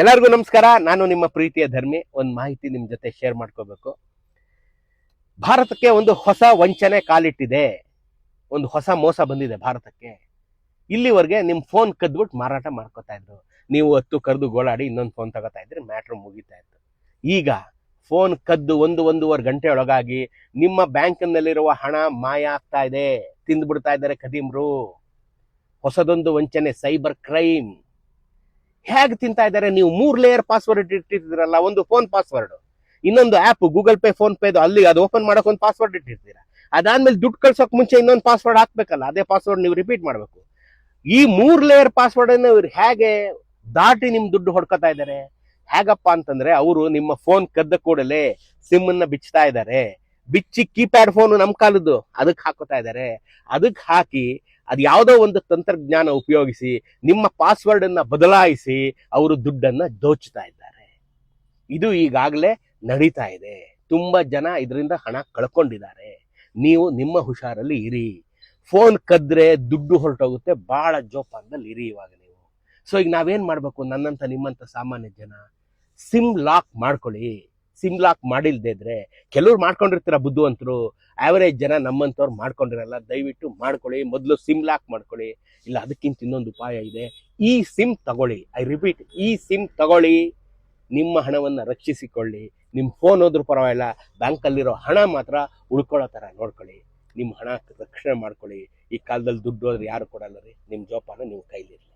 ಎಲ್ಲರಿಗೂ ನಮಸ್ಕಾರ. ನಾನು ನಿಮ್ಮ ಪ್ರೀತಿಯ ಧರ್ಮಿ. ಒಂದು ಮಾಹಿತಿ ನಿಮ್ ಜೊತೆ ಶೇರ್ ಮಾಡ್ಕೋಬೇಕು. ಭಾರತಕ್ಕೆ ಒಂದು ಹೊಸ ವಂಚನೆ ಕಾಲಿಟ್ಟಿದೆ, ಒಂದು ಹೊಸ ಮೋಸ ಬಂದಿದೆ ಭಾರತಕ್ಕೆ. ಇಲ್ಲಿವರೆಗೆ ನಿಮ್ ಫೋನ್ ಕದ್ಬಿಟ್ಟು ಮಾರಾಟ ಮಾಡ್ಕೋತಾ ಇದ್ರು. ನೀವು ಹೊತ್ತು ಕರೆದು ಗೋಳಾಡಿ ಇನ್ನೊಂದು ಫೋನ್ ತಗೋತಾ ಇದ್ರಿ, ಮ್ಯಾಟ್ರ್ ಮುಗಿತಾ ಇತ್ತು. ಈಗ ಫೋನ್ ಕದ್ದು ಒಂದೂವರೆ ಗಂಟೆ ಒಳಗಾಗಿ ನಿಮ್ಮ ಬ್ಯಾಂಕ್ನಲ್ಲಿರುವ ಹಣ ಮಾಯ ಆಗ್ತಾ ಇದೆ, ತಿಂದ್ಬಿಡ್ತಾ ಇದ್ದಾರೆ ಕದೀಮ್ರು. ಹೊಸದೊಂದು ವಂಚನೆ, ಸೈಬರ್ ಕ್ರೈಮ್. ಹೇಗೆ ತಿಂತಾ ಇದ್ದಾರೆ? ನೀವು 3 ಲೇಯರ್ ಪಾಸ್ವರ್ಡ್ ಇಟ್ಟಿರ್ತೀರಲ್ಲ, ಒಂದು ಫೋನ್ ಪಾಸ್ವರ್ಡ್, ಇನ್ನೊಂದು app Google pay phone pay ಅಲ್ಲಿ ಅದು ಓಪನ್ ಮಾಡಕ್ ಒಂದು ಪಾಸ್ವರ್ಡ್ ಇಟ್ಟಿರ್ತೀರ. ಅದಾದ್ಮೇಲೆ ದುಡ್ಡು ಕಳ್ಸೋಕ್ ಮುಂಚೆ ಇನ್ನೊಂದು ಪಾಸ್ವರ್ಡ್ ಹಾಕ್ಬೇಕಲ್ಲ, ಅದೇ ಪಾಸ್ವರ್ಡ್ ನೀವು ರಿಪೀಟ್ ಮಾಡಬೇಕು. ಈ 3 ಲೇಯರ್ ಪಾಸ್ವರ್ಡ್ ಅನ್ನು ಇವ್ರು ಹೇಗೆ ದಾಟಿ ನಿಮ್ ದುಡ್ಡು ಹೊಡ್ಕೊತಾ ಇದ್ದಾರೆ? ಹೇಗಪ್ಪ ಅಂತಂದ್ರೆ, ಅವರು ನಿಮ್ಮ ಫೋನ್ ಕದ್ದ ಕೂಡಲೇ ಸಿಮ್ ಅನ್ನ ಬಿಚ್ತಾ ಇದ್ದಾರೆ. ಬಿಚ್ಚಿ ಕೀಪ್ಯಾಡ್ ಫೋನ್ ನಮ್ ಕಾಲದ್ದು ಅದಕ್ಕೆ ಹಾಕೋತಾ ಇದ್ದಾರೆ. ಅದಕ್ಕೆ ಹಾಕಿ ಅದು ಯಾವುದೋ ಒಂದು ತಂತ್ರಜ್ಞಾನ ಉಪಯೋಗಿಸಿ ನಿಮ್ಮ ಪಾಸ್ವರ್ಡ್ ಅನ್ನ ಬದಲಾಯಿಸಿ ಅವರು ದುಡ್ಡನ್ನ ದೋಚ್ತಾ ಇದ್ದಾರೆ. ಇದು ಈಗಾಗಲೇ ನಡೀತಾ ಇದೆ. ತುಂಬಾ ಜನ ಇದರಿಂದ ಹಣ ಕಳ್ಕೊಂಡಿದ್ದಾರೆ. ನೀವು ನಿಮ್ಮ ಹುಷಾರಲ್ಲಿ ಇರಿ. ಫೋನ್ ಕದ್ರೆ ದುಡ್ಡು ಹೊರಟೋಗುತ್ತೆ, ಬಹಳ ಜೋಪಾನದಲ್ಲಿ ಇರಿ ಇವಾಗ ನೀವು. ಸೊ ಈಗ ನಾವೇನ್ ಮಾಡ್ಬೇಕು? ನನ್ನಂತ ನಿಮ್ಮಂತ ಸಾಮಾನ್ಯ ಜನ ಸಿಮ್ ಲಾಕ್ ಮಾಡ್ಕೊಳ್ಳಿ. ಸಿಮ್ ಲಾಕ್ ಮಾಡಿಲ್ದೇ ಇದ್ರೆ, ಕೆಲವ್ರು ಮಾಡ್ಕೊಂಡಿರ್ತೀರ ಬುದ್ಧಿವಂತರು, ಆವರೇಜ್ ಜನ ನಮ್ಮಂತವ್ರು ಮಾಡ್ಕೊಂಡಿರಲ್ಲ. ದಯವಿಟ್ಟು ಮಾಡ್ಕೊಳ್ಳಿ. ಮೊದಲು ಸಿಮ್ ಲಾಕ್ ಮಾಡ್ಕೊಳ್ಳಿ. ಇಲ್ಲ ಅದಕ್ಕಿಂತ ಇನ್ನೊಂದು ಉಪಾಯ ಇದೆ, ಈ ಸಿಮ್ ತಗೊಳ್ಳಿ. ಐ ರಿಪೀಟ್, ಈ ಸಿಮ್ ತಗೊಳ್ಳಿ. ನಿಮ್ಮ ಹಣವನ್ನ ರಕ್ಷಿಸಿಕೊಳ್ಳಿ. ನಿಮ್ ಫೋನ್ ಹೋದ್ರೂ ಪರವಾಗಿಲ್ಲ, ಬ್ಯಾಂಕಲ್ಲಿರೋ ಹಣ ಮಾತ್ರ ಉಳ್ಕೊಳ್ಳೋ ತರ ನೋಡ್ಕೊಳ್ಳಿ. ನಿಮ್ಮ ಹಣ ರಕ್ಷಣೆ ಮಾಡ್ಕೊಳ್ಳಿ. ಈ ಕಾಲದಲ್ಲಿ ದುಡ್ಡು ಹೋದ್ರೆ ಯಾರು ಕೊಡಲ್ಲ ರೀ. ನಿಮ್ ಜೋಪಾನ ನೀವು ಕೈಲಿರಲಿ.